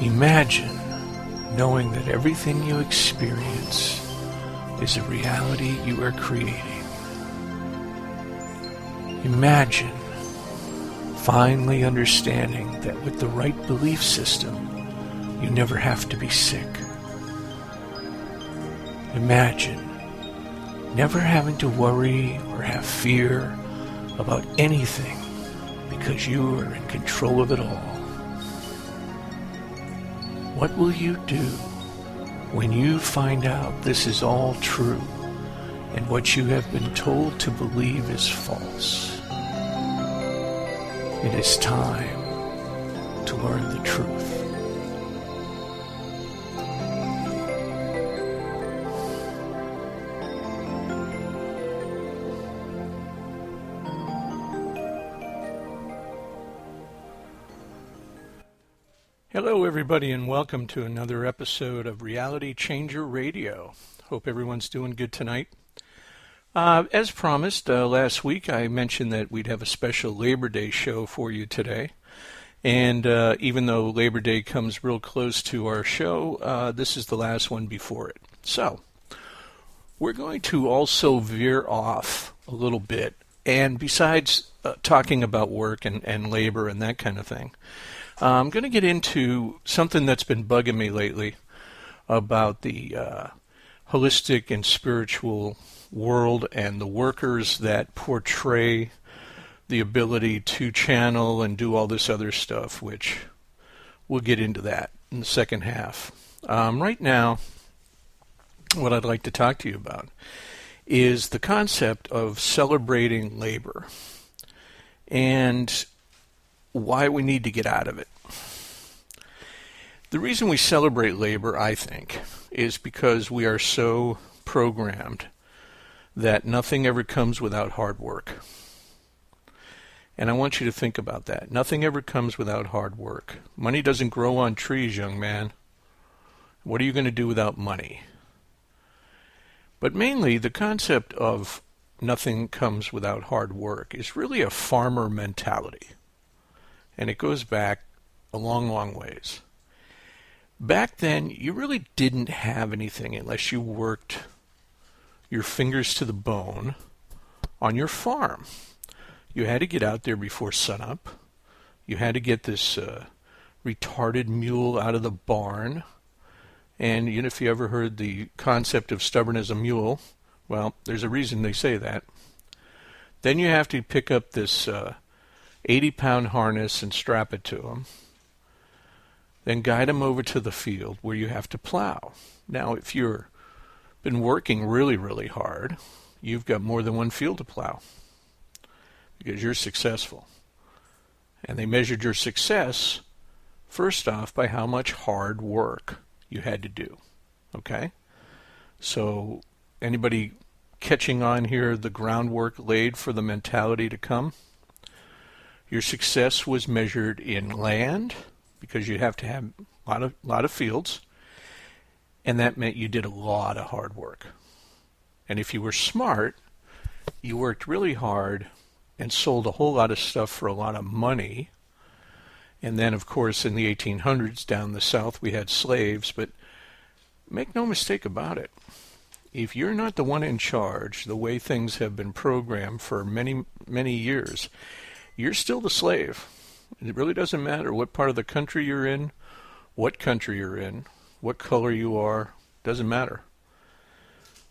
Imagine knowing that everything you experience is a reality you are creating. Imagine finally understanding that with the right belief system, you never have to be sick. Imagine never having to worry or have fear about anything because you are in control of it all. What will you do when you find out this is all true and what you have been told to believe is false? It is time to learn the truth. Hello everybody and welcome to another episode of Reality Changer Radio. Hope everyone's doing good tonight. As promised, last week I mentioned that we'd have a special Labor Day show for you today. And even though Labor Day comes real close to our show, this is the last one before it. So, we're going to also veer off a little bit. And besides talking about work and labor and that kind of thing, I'm going to get into something that's been bugging me lately about the holistic and spiritual world and the workers that portray the ability to channel and do all this other stuff, which we'll get into that in the second half. Right now, what I'd like to talk to you about is the concept of celebrating labor and why we need to get out of it. The reason we celebrate labor, I think, is because we are so programmed that nothing ever comes without hard work. And I want you to think about that. Nothing ever comes without hard work. Money doesn't grow on trees, young man. What are you going to do without money? But mainly, the concept of nothing comes without hard work is really a farmer mentality. And it goes back a long, long ways. Back then, you really didn't have anything unless you worked your fingers to the bone on your farm. You had to get out there before sunup. You had to get this retarded mule out of the barn. And if you ever heard the concept of stubborn as a mule, well, there's a reason they say that. Then you have to pick up this 80-pound harness and strap it to him. Then guide him over to the field where you have to plow. Now, if you've been working really, really hard, you've got more than one field to plow because you're successful. And they measured your success, first off, by how much hard work you had to do. Okay? So, anybody catching on here, the groundwork laid for the mentality to come? Your success was measured in land, because you have to have a lot of fields, and that meant you did a lot of hard work. And if you were smart, you worked really hard and sold a whole lot of stuff for a lot of money. And then, of course, in the 1800s, down the south, we had slaves, but make no mistake about it. If you're not the one in charge, the way things have been programmed for many, many years, you're still the slave. It really doesn't matter what part of the country you're in, what country you're in, what color you are. Doesn't matter.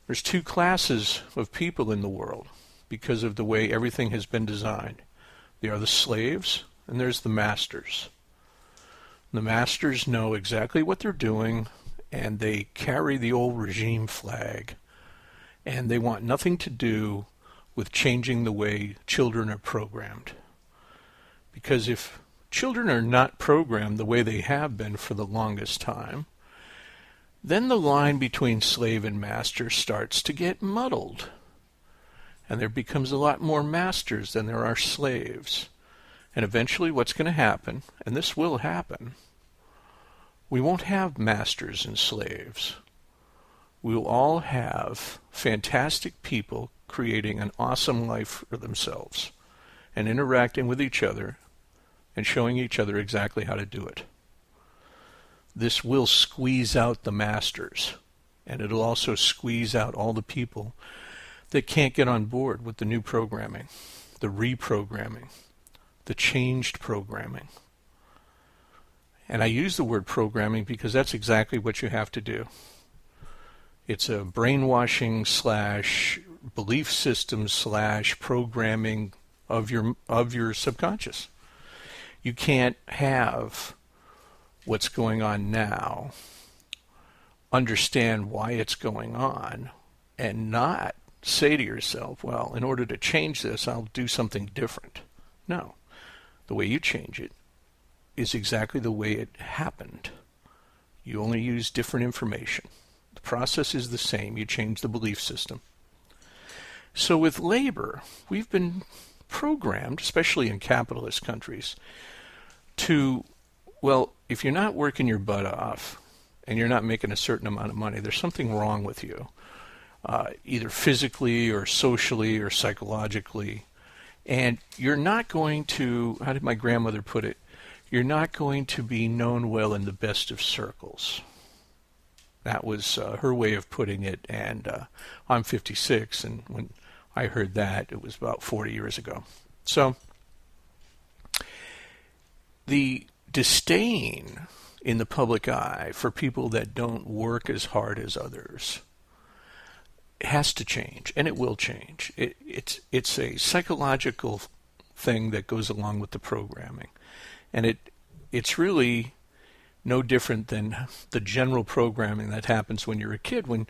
There's two classes of people in the world because of the way everything has been designed. There are the slaves and there's the masters. The masters know exactly what they're doing and they carry the old regime flag and they want nothing to do with changing the way children are programmed. Because if children are not programmed the way they have been for the longest time, then the line between slave and master starts to get muddled. And there becomes a lot more masters than there are slaves. And eventually what's going to happen, and this will happen, we won't have masters and slaves. We will all have fantastic people creating an awesome life for themselves and interacting with each other and showing each other exactly how to do it. this will squeeze out the masters, and it'll also squeeze out all the people that can't get on board with the new programming, the reprogramming, the changed programming. And I use the word programming because that's exactly what you have to do. It's a brainwashing slash belief system slash programming of your subconscious. You can't have what's going on now, understand why it's going on, and not say to yourself, well, in order to change this, I'll do something different. No. The way you change it is exactly the way it happened. You only use different information. The process is the same. You change the belief system. So with labor, we've been programmed, especially in capitalist countries, to, well, if you're not working your butt off and you're not making a certain amount of money, there's something wrong with you, either physically or socially or psychologically. And you're not going to, how did my grandmother put it, you're not going to be known well in the best of circles. That was her way of putting it, and I'm 56, and when I heard that, it was about 40 years ago. So the disdain in the public eye for people that don't work as hard as others has to change, and it will change. It's a psychological thing that goes along with the programming, and it's really no different than the general programming that happens when you're a kid, when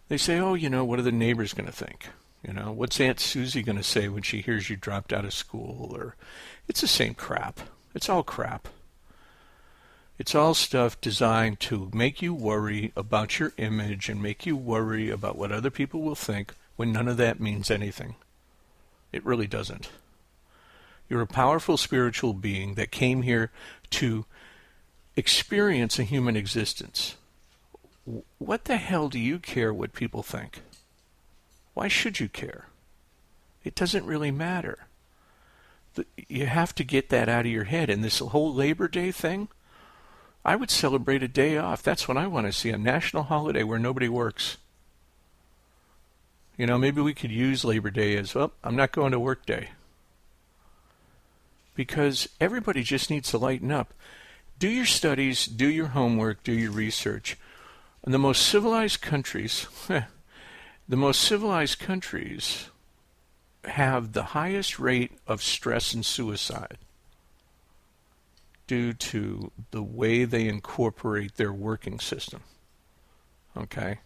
they say, oh, what are the neighbors going to think? What's Aunt Susie going to say when she hears you dropped out of school? Or it's the same crap. It's all crap. It's all stuff designed to make you worry about your image and make you worry about what other people will think, when none of that means anything. It really doesn't. You're a powerful spiritual being that came here to experience a human existence. What the hell do you care what people think? Why should you care? It doesn't really matter. You have to get that out of your head. And this whole Labor Day thing, I would celebrate a day off. That's what I want to see, a national holiday where nobody works. Maybe we could use Labor Day as, well, I'm not going to work day. Because everybody just needs to lighten up. Do your studies, do your homework, do your research. In the most civilized countries, have the highest rate of stress and suicide due to the way they incorporate their working system. Okay?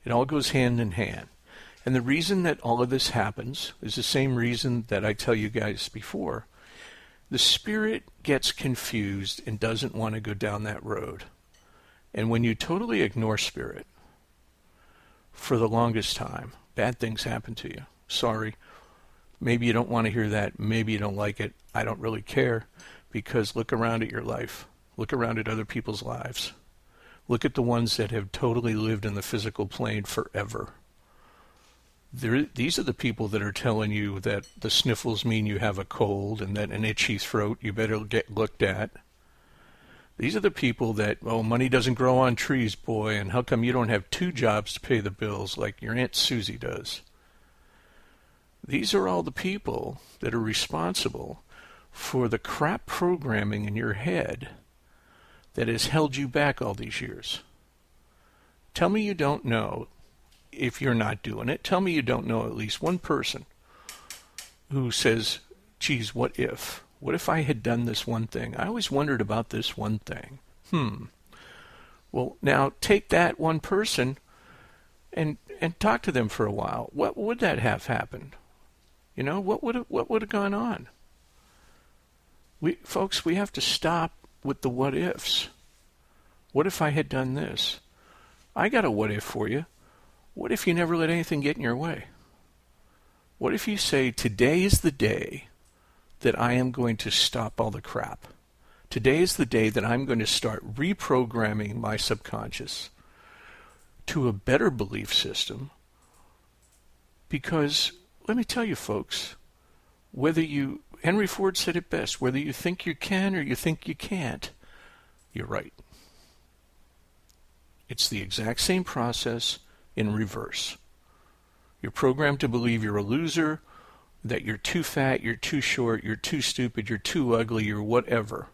It all goes hand in hand. And the reason that all of this happens is the same reason that I tell you guys before. The spirit gets confused and doesn't want to go down that road. And when you totally ignore spirit for the longest time, bad things happen to you. Sorry. Maybe you don't want to hear that. Maybe you don't like it. I don't really care, because look around at your life. Look around at other people's lives. Look at the ones that have totally lived in the physical plane forever. These are the people that are telling you that the sniffles mean you have a cold and that an itchy throat you better get looked at. These are the people that, oh, money doesn't grow on trees, boy, and how come you don't have 2 jobs to pay the bills like your Aunt Susie does? These are all the people that are responsible for the crap programming in your head that has held you back all these years. Tell me you don't know. If you're not doing it, tell me you don't know at least one person who says, geez, what if? What if I had done this one thing? I always wondered about this one thing. Well, now take that one person and talk to them for a while. What would that have happened? What would have gone on? Folks, we have to stop with the what ifs. What if I had done this? I got a what if for you. What if you never let anything get in your way? What if you say, today is the day that I am going to stop all the crap? Today is the day that I'm going to start reprogramming my subconscious to a better belief system. Because, let me tell you folks, Henry Ford said it best, whether you think you can or you think you can't, you're right. It's the exact same process in reverse. You're programmed to believe you're a loser, that you're too fat, you're too short, you're too stupid, you're too ugly, you're whatever.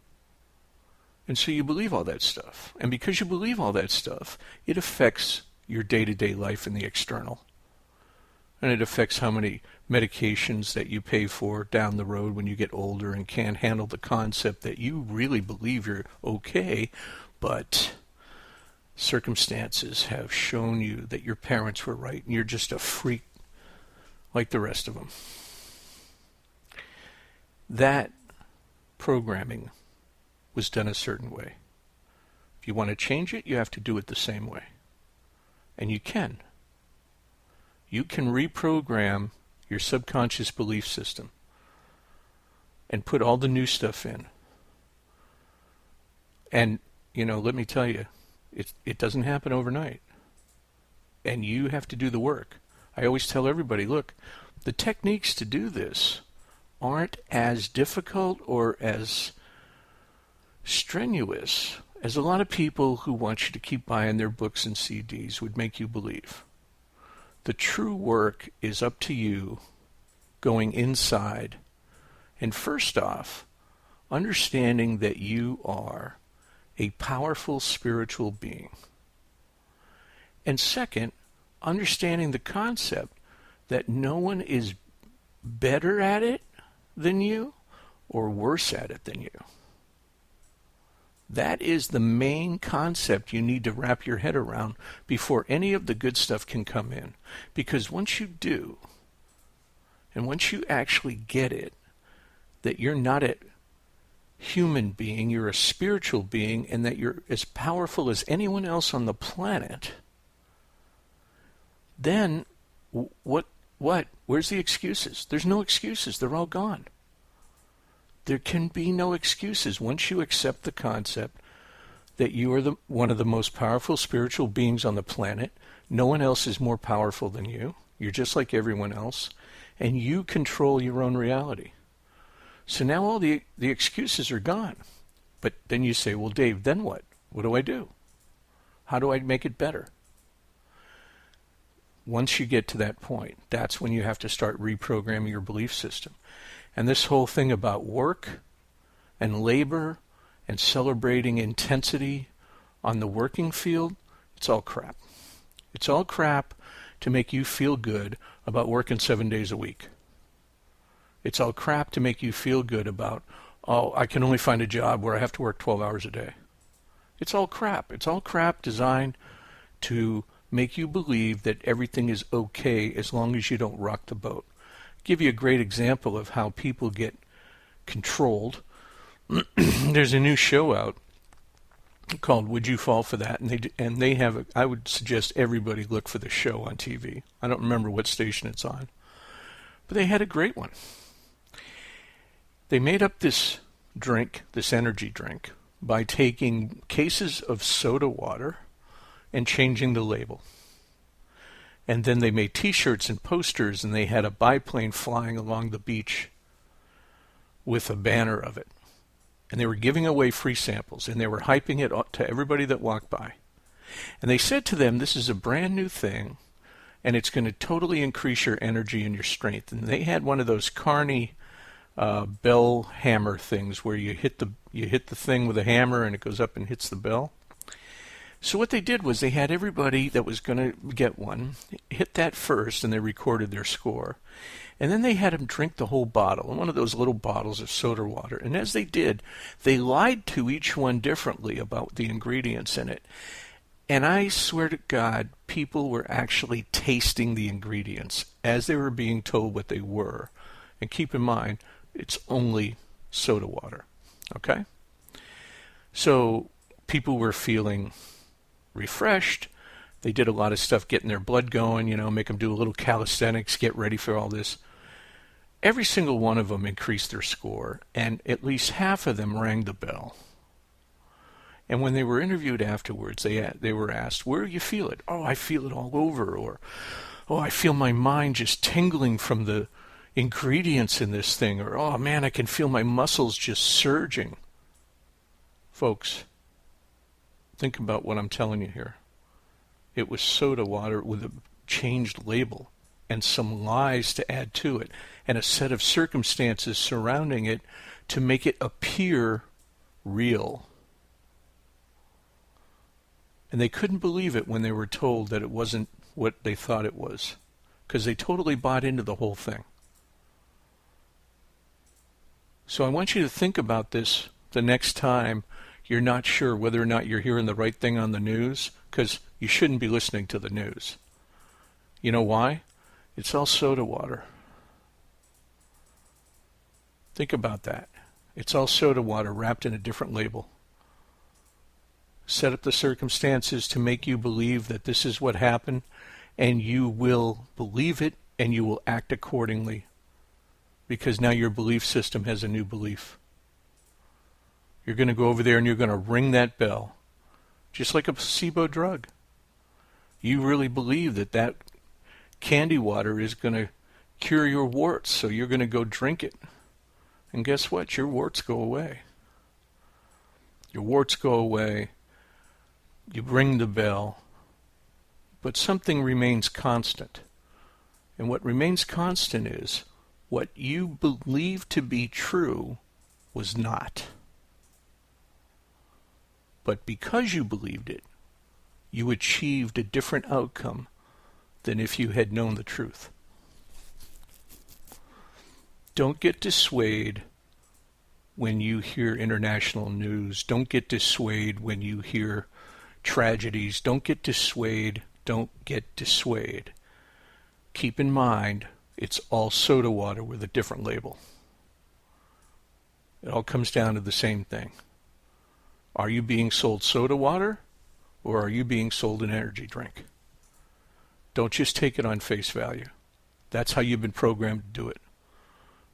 And so you believe all that stuff. And because you believe all that stuff, it affects your day-to-day life in the external. And it affects how many medications that you pay for down the road when you get older and can't handle the concept that you really believe you're okay, but circumstances have shown you that your parents were right and you're just a freak like the rest of them. That programming was done a certain way. If you want to change it, you have to do it the same way. And you can. You can reprogram your subconscious belief system and put all the new stuff in. And, let me tell you, it doesn't happen overnight. And you have to do the work. I always tell everybody, look, the techniques to do this aren't as difficult or as strenuous as a lot of people who want you to keep buying their books and CDs would make you believe. The true work is up to you going inside and first off, understanding that you are a powerful spiritual being. And second, understanding the concept that no one is better at it than you or worse at it than you. That is the main concept you need to wrap your head around before any of the good stuff can come in. Because once you do, and once you actually get it, that you're not a human being, you're a spiritual being, and that you're as powerful as anyone else on the planet, then what? Where's the excuses? There's no excuses. They're all gone. There can be no excuses once you accept the concept that you are one of the most powerful spiritual beings on the planet. No one else is more powerful than you. You're just like everyone else. And you control your own reality. So now all the excuses are gone. But then you say, well, Dave, then what? What do I do? How do I make it better? Once you get to that point, that's when you have to start reprogramming your belief system. And this whole thing about work and labor and celebrating intensity on the working field, it's all crap. It's all crap to make you feel good about working 7 days a week. It's all crap to make you feel good about, I can only find a job where I have to work 12 hours a day. It's all crap. It's all crap designed to make you believe that everything is okay as long as you don't rock the boat. Give you a great example of how people get controlled. There's a new show out called Would You Fall for That? And they have I would suggest everybody look for the show on TV. I don't remember what station it's on. But they had a great one. They made up this drink, this energy drink, by taking cases of soda water and changing the label. And then they made T-shirts and posters, and they had a biplane flying along the beach with a banner of it. And they were giving away free samples, and they were hyping it to everybody that walked by. And they said to them, this is a brand new thing, and it's going to totally increase your energy and your strength. And they had one of those Carney bell hammer things where you hit the thing with a hammer and it goes up and hits the bell. So what they did was they had everybody that was going to get one hit that first, and they recorded their score. And then they had them drink the whole bottle, one of those little bottles of soda water. And as they did, they lied to each one differently about the ingredients in it. And I swear to God, people were actually tasting the ingredients as they were being told what they were. And keep in mind, it's only soda water. Okay? So people were feeling refreshed. They did a lot of stuff getting their blood going, make them do a little calisthenics, get ready for all this. Every single one of them increased their score, and at least half of them rang the bell. And when they were interviewed afterwards, they were asked, where do you feel it? Oh, I feel it all over. Or, oh, I feel my mind just tingling from the ingredients in this thing. Or, oh, man, I can feel my muscles just surging. Folks, think about what I'm telling you here. It was soda water with a changed label and some lies to add to it and a set of circumstances surrounding it to make it appear real. And they couldn't believe it when they were told that it wasn't what they thought it was, because they totally bought into the whole thing. So I want you to think about this the next time you're not sure whether or not you're hearing the right thing on the news, because you shouldn't be listening to the news. You know why? It's all soda water. Think about that. It's all soda water wrapped in a different label. Set up the circumstances to make you believe that this is what happened, and you will believe it and you will act accordingly, because now your belief system has a new belief. You're going to go over there and you're going to ring that bell, just like a placebo drug. You really believe that that candy water is going to cure your warts, so you're going to go drink it. And guess what? Your warts go away. Your warts go away. You ring the bell. But something remains constant. And what remains constant is what you believe to be true was not. But because you believed it, you achieved a different outcome than if you had known the truth. Don't get dissuaded when you hear international news. Don't get dissuaded when you hear tragedies. Don't get dissuaded. Don't get dissuaded. Keep in mind, it's all soda water with a different label. It all comes down to the same thing. Are you being sold soda water, or are you being sold an energy drink? Don't just take it on face value. That's how you've been programmed to do it.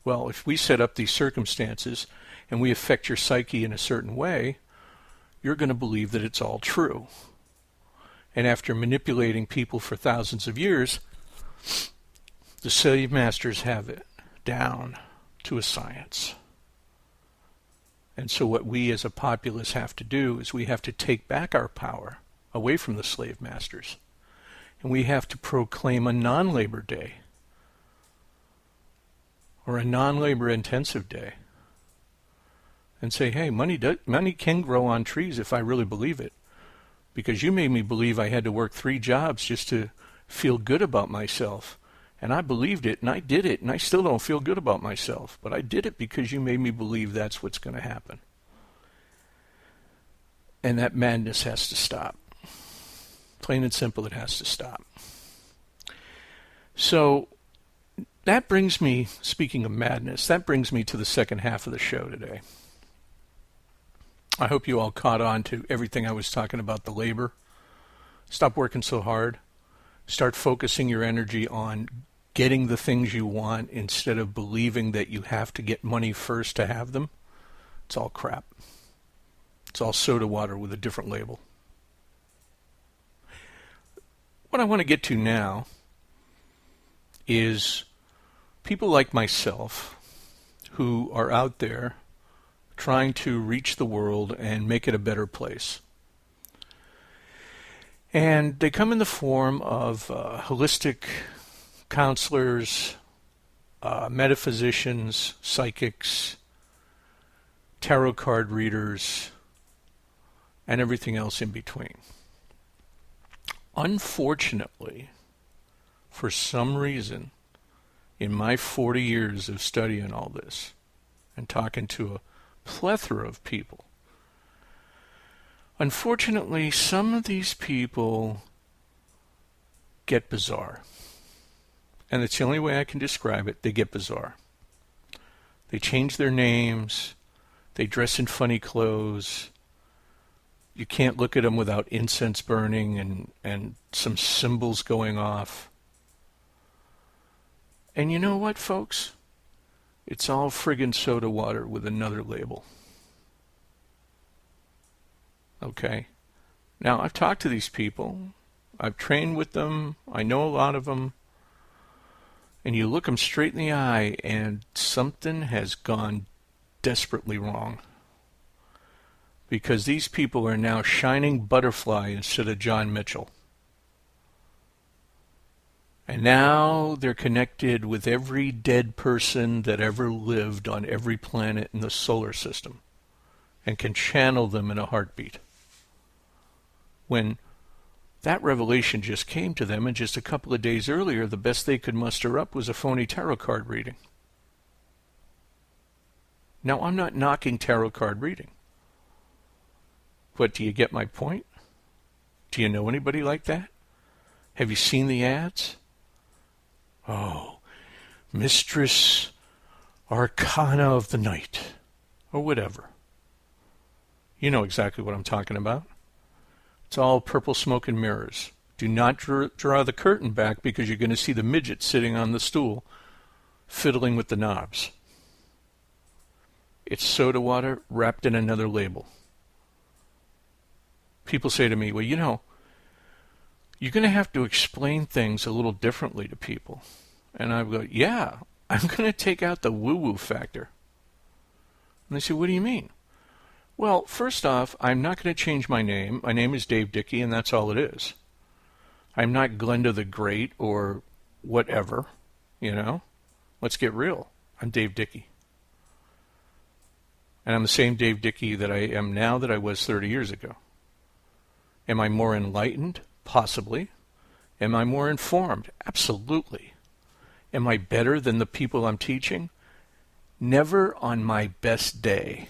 Well, if we set up these circumstances and we affect your psyche in a certain way, you're going to believe that it's all true. And after manipulating people for thousands of years, the slave masters have it down to a science. And so what we as a populace have to do is we have to take back our power away from the slave masters. And we have to proclaim a non-labor day or a non-labor intensive day and say, hey, money can grow on trees if I really believe it. Because you made me believe I had to work 3 jobs just to feel good about myself. And I believed it, and I did it, and I still don't feel good about myself. But I did it because you made me believe that's what's going to happen. And that madness has to stop. Plain and simple, it has to stop. So that brings me, speaking of madness, that brings me to the second half of the show today. I hope you all caught on to everything I was talking about, the labor. Stop working so hard. Start focusing your energy on getting the things you want instead of believing that you have to get money first to have them. It's all crap. It's all soda water with a different label. What I want to get to now is people like myself who are out there trying to reach the world and make it a better place. And they come in the form of holistic counselors, metaphysicians, psychics, tarot card readers, and everything else in between. Unfortunately, for some reason, in my 40 years of studying all this and talking to a plethora of people, unfortunately, some of these people get bizarre. And it's the only way I can describe it. They get bizarre. They change their names. They dress in funny clothes. You can't look at them without incense burning and some symbols going off. And you know what, folks? It's all friggin' soda water with another label. Okay? Now, I've talked to these people. I've trained with them. I know a lot of them. And you look them straight in the eye, and something has gone desperately wrong. Because these people are now shining butterfly instead of John Mitchell. And now they're connected with every dead person that ever lived on every planet in the solar system and can channel them in a heartbeat. When that revelation just came to them, and just a couple of days earlier, the best they could muster up was a phony tarot card reading. Now, I'm not knocking tarot card reading. But do you get my point? Do you know anybody like that? Have you seen the ads? Oh, Mistress Arcana of the Night, or whatever. You know exactly what I'm talking about. It's all purple smoke and mirrors. Do not draw the curtain back, because you're going to see the midget sitting on the stool fiddling with the knobs. It's soda water wrapped in another label. People say to me, well, you're going to have to explain things a little differently to people. And I go, yeah, I'm going to take out the woo-woo factor. And they say, what do you mean? Well, first off, I'm not going to change my name. My name is Dave Dickey, and that's all it is. I'm not Glenda the Great or whatever, Let's get real. I'm Dave Dickey. And I'm the same Dave Dickey that I am now that I was 30 years ago. Am I more enlightened? Possibly. Am I more informed? Absolutely. Am I better than the people I'm teaching? Never on my best day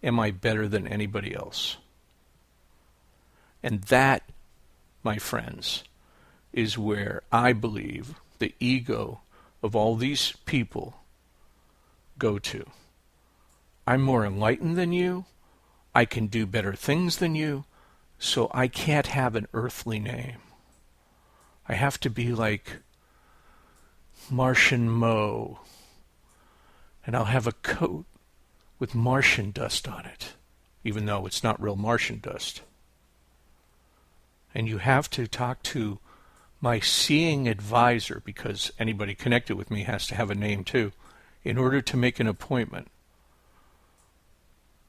am I better than anybody else. And that, my friends, is where I believe the ego of all these people go to. I'm more enlightened than you. I can do better things than you, so I can't have an earthly name. I have to be like Martian Mo, and I'll have a coat with Martian dust on it, even though it's not real Martian dust. And you have to talk to my seeing advisor, because anybody connected with me has to have a name too, in order to make an appointment,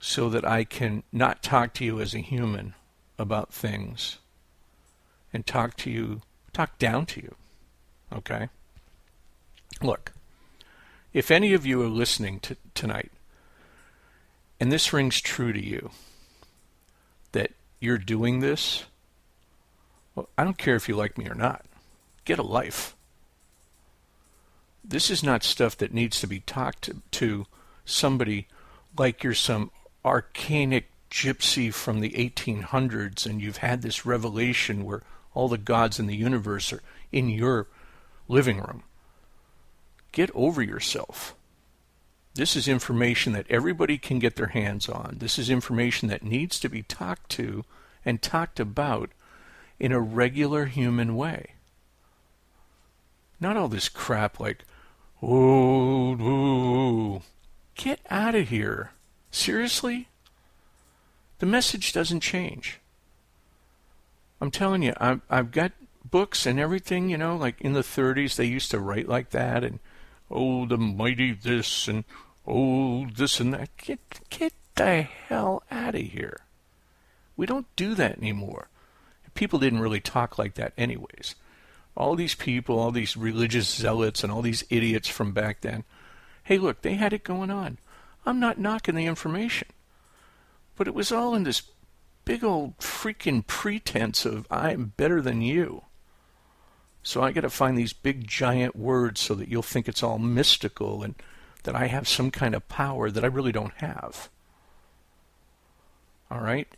so that I can not talk to you as a human about things and talk down to you. Okay? Look, if any of you are listening tonight, and this rings true to you, that you're doing this, well, I don't care if you like me or not. Get a life. This is not stuff that needs to be talked to somebody like you're some arcanic gypsy from the 1800s and you've had this revelation where all the gods in the universe are in your living room. Get over yourself. This is information that everybody can get their hands on. This is information that needs to be talked to and talked about in a regular human way. Not all this crap like, oh, get out of here. Seriously? The message doesn't change. I'm telling you, I've got books and everything, like in the 30s they used to write like that, and oh, the mighty this, and oh, this and that. Get the hell out of here. We don't do that anymore. People didn't really talk like that anyways. All these people, all these religious zealots and all these idiots from back then, hey, look, they had it going on. I'm not knocking the information. But it was all in this big old freaking pretense of I'm better than you. So I got to find these big giant words so that you'll think it's all mystical and that I have some kind of power that I really don't have. All right?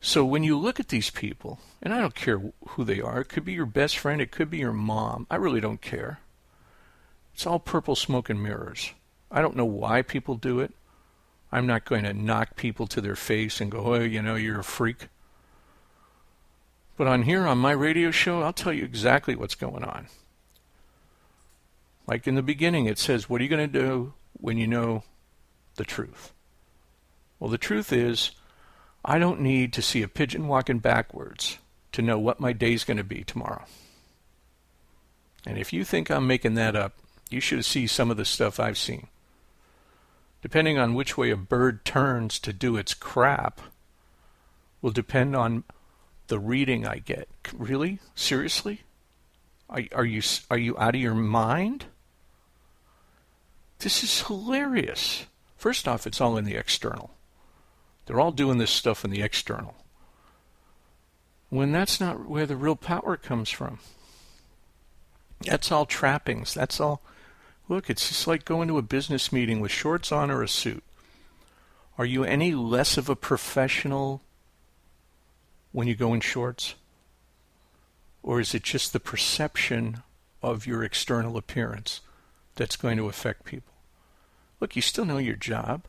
So when you look at these people, and I don't care who they are, it could be your best friend, it could be your mom, I really don't care. It's all purple smoke and mirrors. I don't know why people do it. I'm not going to knock people to their face and go, oh, you're a freak. But on here, on my radio show, I'll tell you exactly what's going on. Like in the beginning, it says, what are you going to do when you know the truth? Well, the truth is, I don't need to see a pigeon walking backwards to know what my day's going to be tomorrow. And if you think I'm making that up, you should see some of the stuff I've seen. Depending on which way a bird turns to do its crap will depend on the reading I get. Really? Seriously? Are you out of your mind? This is hilarious. First off, it's all in the external. They're all doing this stuff in the external, when that's not where the real power comes from. That's all trappings. That's all. Look, it's just like going to a business meeting with shorts on or a suit. Are you any less of a professional when you go in shorts? Or is it just the perception of your external appearance that's going to affect people? Look, you still know your job.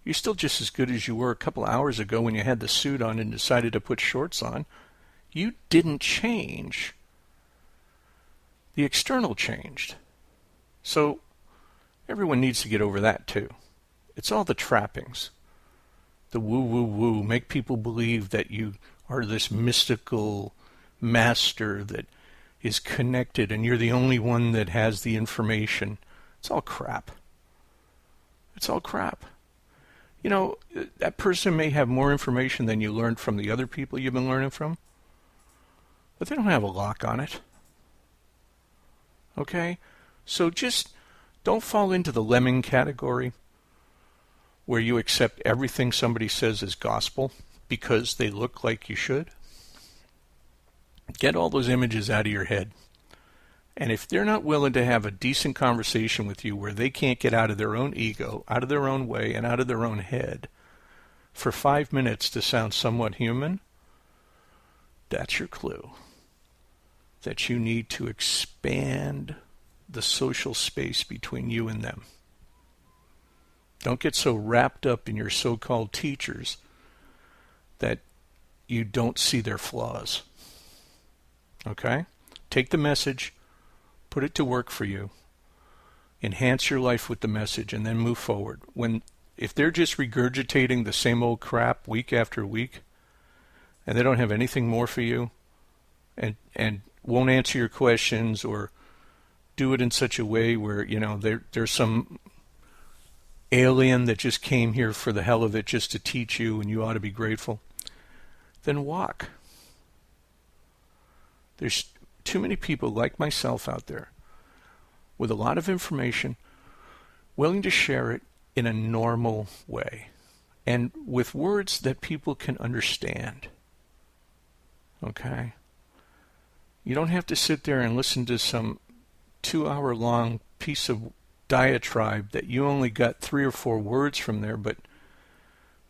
You're still just as good as you were a couple hours ago when you had the suit on and decided to put shorts on. You didn't change. The external changed. So everyone needs to get over that too. It's all the trappings. The woo-woo-woo. Make people believe that you are this mystical master that is connected and you're the only one that has the information. It's all crap. It's all crap. You know, that person may have more information than you learned from the other people you've been learning from, but they don't have a lock on it. Okay? So just don't fall into the lemming category where you accept everything somebody says as gospel because they look like you should. Get all those images out of your head. And if they're not willing to have a decent conversation with you where they can't get out of their own ego, out of their own way, and out of their own head for 5 minutes to sound somewhat human, that's your clue that you need to expand the social space between you and them. Don't get so wrapped up in your so-called teachers that you don't see their flaws. Okay? Take the message, put it to work for you, enhance your life with the message, and then move forward. If they're just regurgitating the same old crap week after week, and they don't have anything more for you, and won't answer your questions, or do it in such a way where, you know, there's some alien that just came here for the hell of it just to teach you and you ought to be grateful, then walk. There's too many people like myself out there with a lot of information, willing to share it in a normal way and with words that people can understand. Okay? You don't have to sit there and listen to some 2-hour-long piece of diatribe that you only got 3 or 4 words from there, but,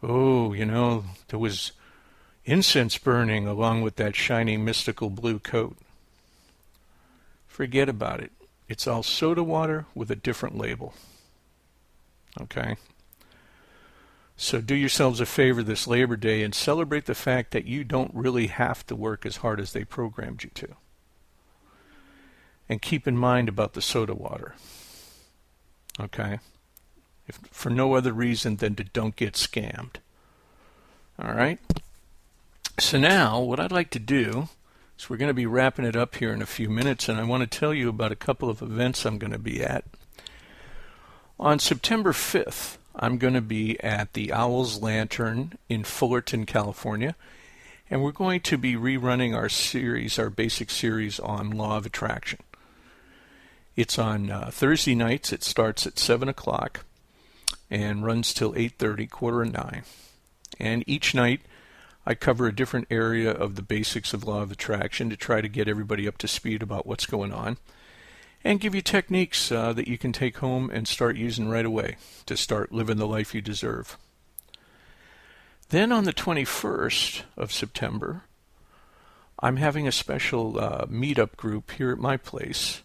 oh, you know, there was incense burning along with that shiny mystical blue coat. Forget about it. It's all soda water with a different label. Okay? So do yourselves a favor this Labor Day and celebrate the fact that you don't really have to work as hard as they programmed you to. And keep in mind about the soda water. Okay? If for no other reason than to don't get scammed. All right? So now, what I'd like to do is we're going to be wrapping it up here in a few minutes, and I want to tell you about a couple of events I'm going to be at. On September 5th, I'm going to be at the Owl's Lantern in Fullerton, California, and we're going to be rerunning our series, our basic series on Law of Attraction. It's on Thursday nights. It starts at 7 o'clock and runs till 8:30, 8:45. And each night I cover a different area of the basics of Law of Attraction to try to get everybody up to speed about what's going on and give you techniques that you can take home and start using right away to start living the life you deserve. Then on the 21st of September, I'm having a special meetup group here at my place.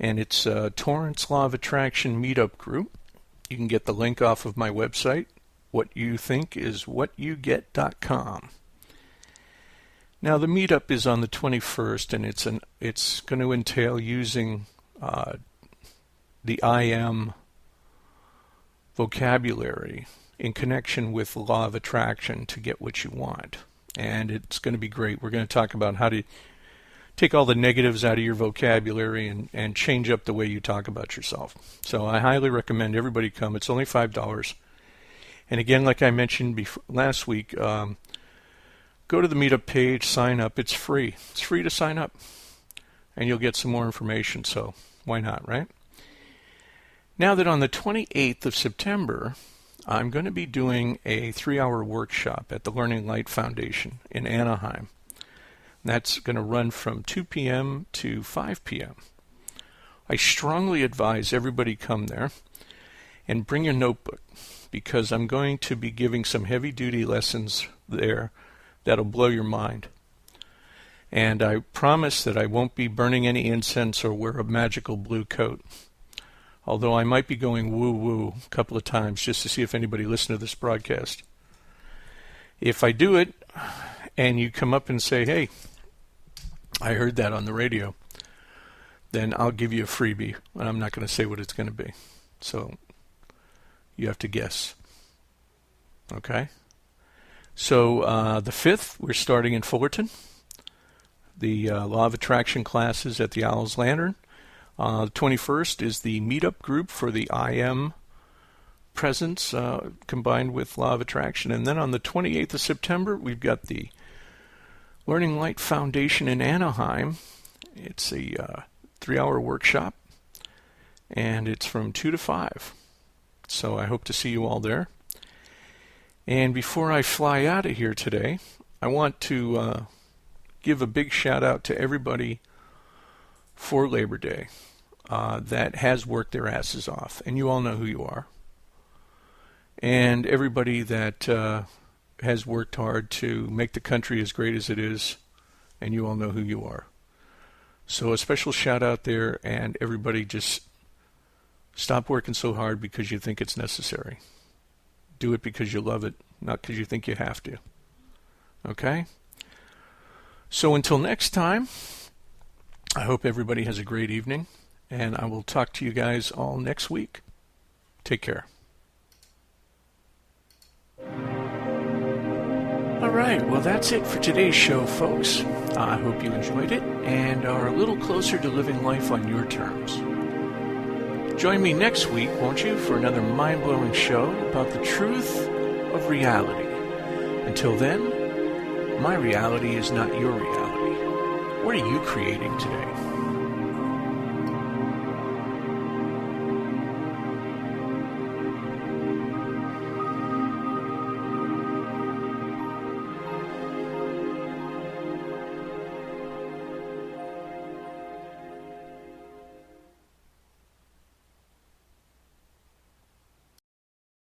And it's Torrance Law of Attraction Meetup Group. You can get the link off of my website, whatyouthink.com. Now the meetup is on the 21st, and it's going to entail using the I am vocabulary in connection with the Law of Attraction to get what you want. And it's going to be great. We're going to talk about how to take all the negatives out of your vocabulary and change up the way you talk about yourself. So I highly recommend everybody come. It's only $5. And again, like I mentioned last week, go to the meetup page, sign up. It's free. It's free to sign up. and you'll get some more information, so why not, right? Now that on the 28th of September, I'm going to be doing a 3-hour workshop at the Learning Light Foundation in Anaheim. That's going to run from 2 p.m. to 5 p.m. I strongly advise everybody come there and bring your notebook, because I'm going to be giving some heavy-duty lessons there that'll blow your mind. And I promise that I won't be burning any incense or wear a magical blue coat. Although I might be going woo-woo a couple of times just to see if anybody listened to this broadcast. If I do it, and you come up and say, hey, I heard that on the radio, then I'll give you a freebie, and I'm not going to say what it's going to be. So you have to guess. Okay? So the 5th, we're starting in Fullerton. The Law of Attraction classes at the Owl's Lantern. The 21st is the meetup group for the I Am presence combined with Law of Attraction. And then on the 28th of September, we've got the Learning Light Foundation in Anaheim. It's a 3-hour workshop, and it's from 2 to 5. So I hope to see you all there. And before I fly out of here today, I want to give a big shout out to everybody for Labor Day that has worked their asses off, and you all know who you are. And everybody that has worked hard to make the country as great as it is, and you all know who you are. So a special shout out there, and everybody just stop working so hard because you think it's necessary. Do it because you love it, not because you think you have to. Okay? So until next time, I hope everybody has a great evening, and I will talk to you guys all next week. Take care. All right, well, that's it for today's show, folks. I hope you enjoyed it and are a little closer to living life on your terms. Join me next week, won't you, for another mind-blowing show about the truth of reality. Until then, my reality is not your reality. What are you creating today?